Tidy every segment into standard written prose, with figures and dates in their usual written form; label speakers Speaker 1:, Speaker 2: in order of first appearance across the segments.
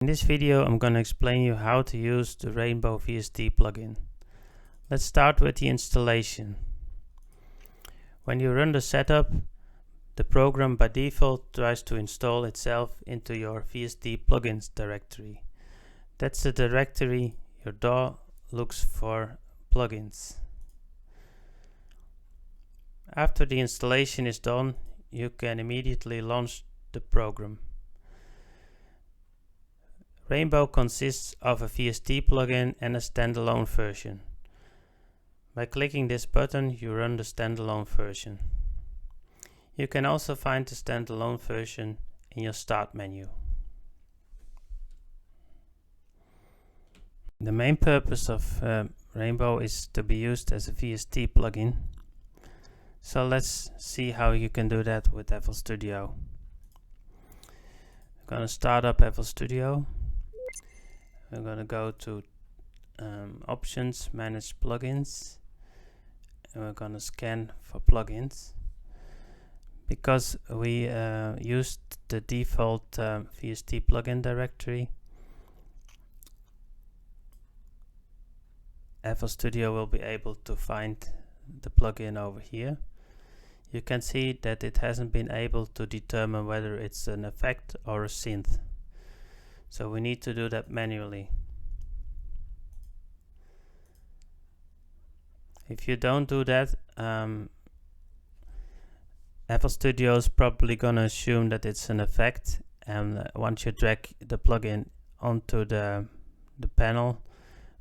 Speaker 1: In this video I'm going to explain you how to use the Rainbow VST plugin. Let's start with the installation. When you run the setup, the program by default tries to install itself into your VST plugins directory. That's the directory your DAW looks for plugins. After the installation is done, you can immediately launch the program. Rainbow consists of a VST plugin and a standalone version. By clicking this button, you run the standalone version. You can also find the standalone version in your Start menu. The main purpose of Rainbow is to be used as a VST plugin. So let's see how you can do that with FL Studio. I'm going to start up FL Studio. We're going to go to Options, Manage Plugins, and we're going to scan for plugins. Because we used the default VST plugin directory, FL Studio will be able to find the plugin over here. You can see that it hasn't been able to determine whether it's an effect or a synth. So we need to do that manually. If you don't do that, FL Studio is probably gonna assume that it's an effect, and once you drag the plugin onto the panel,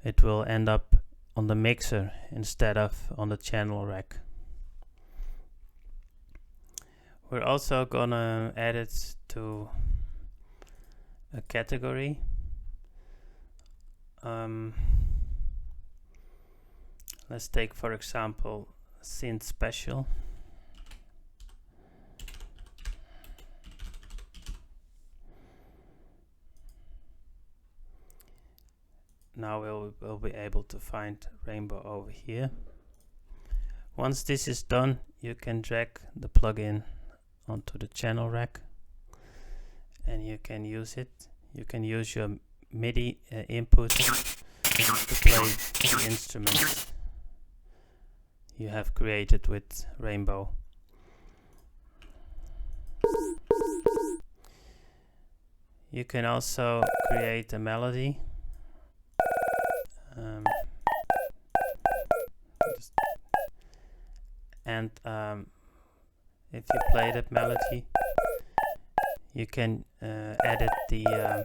Speaker 1: it will end up on the mixer instead of on the channel rack. We're also gonna add it to a category. Let's take, for example, Synth Special. Now we'll be able to find Rainbow over here. Once this is done, you can drag the plugin onto the channel rack and you can use it. You can use your MIDI input to play the instruments you have created with Rainbow. You can also create a melody. If you play that melody, you can edit the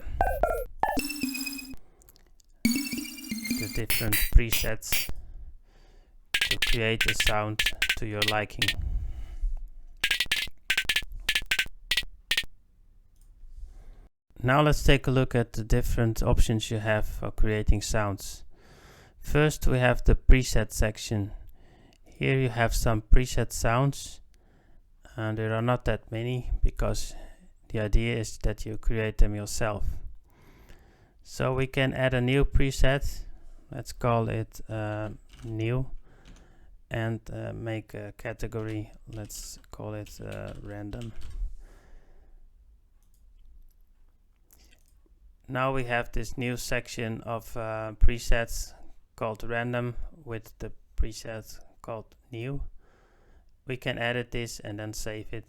Speaker 1: different presets to create a sound to your liking. Now let's take a look at the different options you have for creating sounds. First, we have the preset section. Here you have some preset sounds, and there are not that many because the idea is that you create them yourself. So we can add a new preset. Let's call it new, and make a category. Let's call it random. Now we have this new section of presets called random with the preset called new. We can edit this and then save it.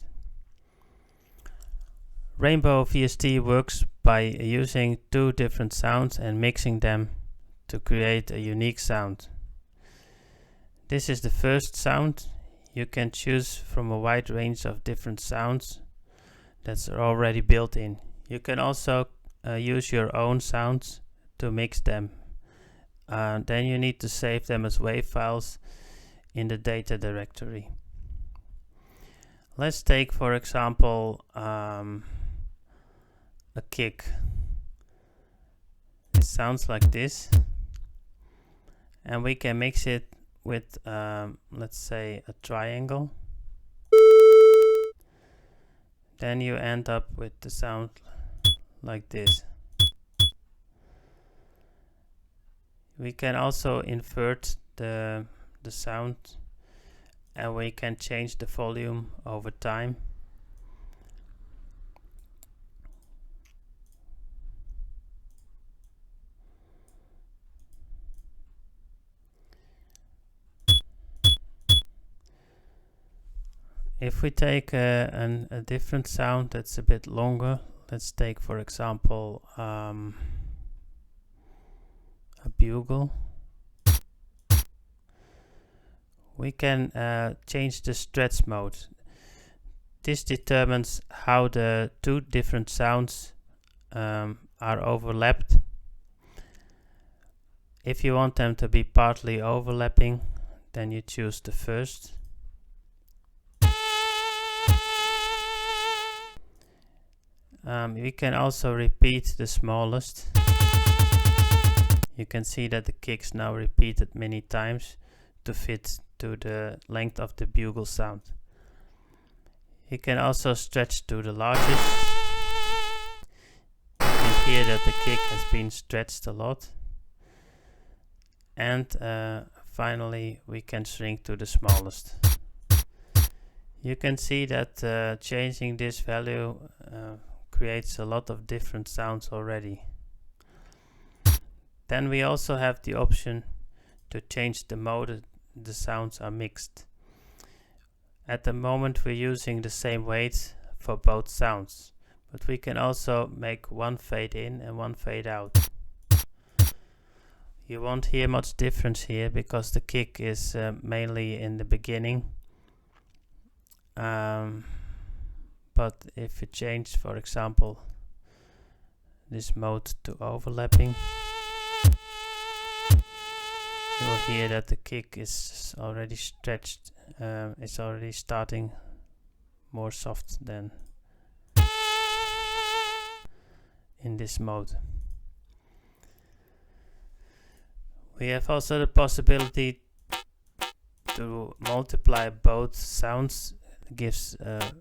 Speaker 1: Rainbow VST works by using two different sounds and mixing them to create a unique sound. This is the first sound. You can choose from a wide range of different sounds that's already built in. You can also use your own sounds to mix them. Then you need to save them as WAV files in the data directory. Let's take, for example, a kick. It sounds like this, and we can mix it with let's say a triangle. Then you end up with the sound like this. We can also invert the sound, and we can change the volume over time. If we take a different sound that's a bit longer, let's take for example a bugle. We can change the stretch mode. This determines how the two different sounds are overlapped. If you want them to be partly overlapping, then you choose the first. We can also repeat the smallest. You can see that the kick's now repeated many times to fit to the length of the bugle sound. You can also stretch to the largest. You can hear that the kick has been stretched a lot. And finally we can shrink to the smallest. You can see that changing this value creates a lot of different sounds already. Then we also have the option to change the mode the sounds are mixed. At the moment we're using the same weights for both sounds, but we can also make one fade in and one fade out. You won't hear much difference here because the kick is mainly in the beginning. But if you change, for example, this mode to overlapping, you will hear that the kick is already stretched. It's already starting more soft than in this mode. We have also the possibility to multiply both sounds. It gives a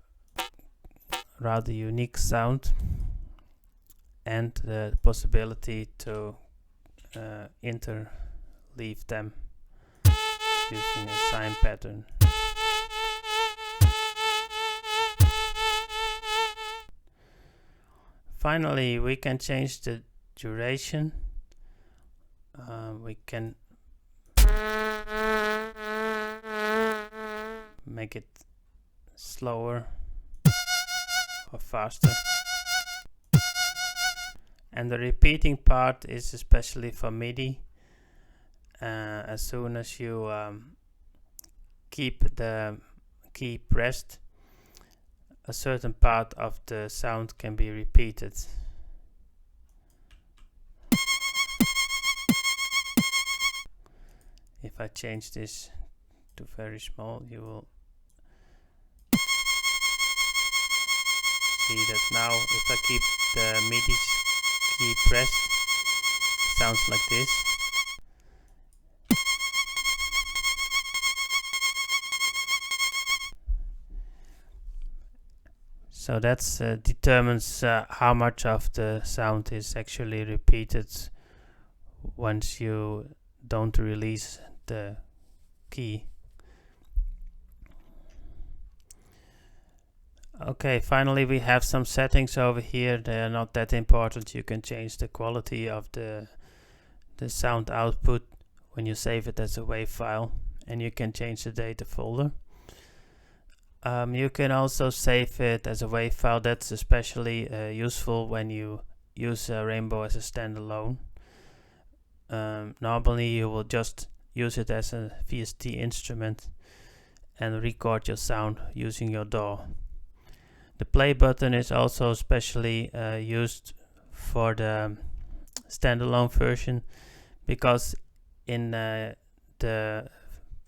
Speaker 1: rather unique sound, and the possibility to interleave them using a sine pattern. Finally, we can change the duration. We can make it slower or faster. And the repeating part is especially for MIDI. As soon as you keep the key pressed, a certain part of the sound can be repeated. If I change this to very small, you will see that now if I keep the MIDI key pressed, it sounds like this. So that determines how much of the sound is actually repeated once you don't release the key. Okay, finally we have some settings over here. They are not that important. You can change the quality of the sound output when you save it as a WAV file, and you can change the data folder. You can also save it as a WAV file. That's especially useful when you use Rainbow as a standalone. Normally you will just use it as a VST instrument and record your sound using your DAW. The play button is also specially used for the standalone version, because in the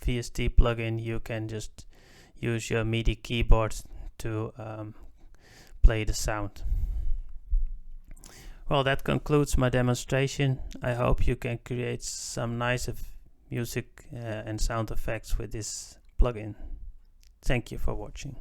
Speaker 1: VST plugin you can just use your MIDI keyboard to play the sound. Well, that concludes my demonstration. I hope you can create some nice music and sound effects with this plugin. Thank you for watching.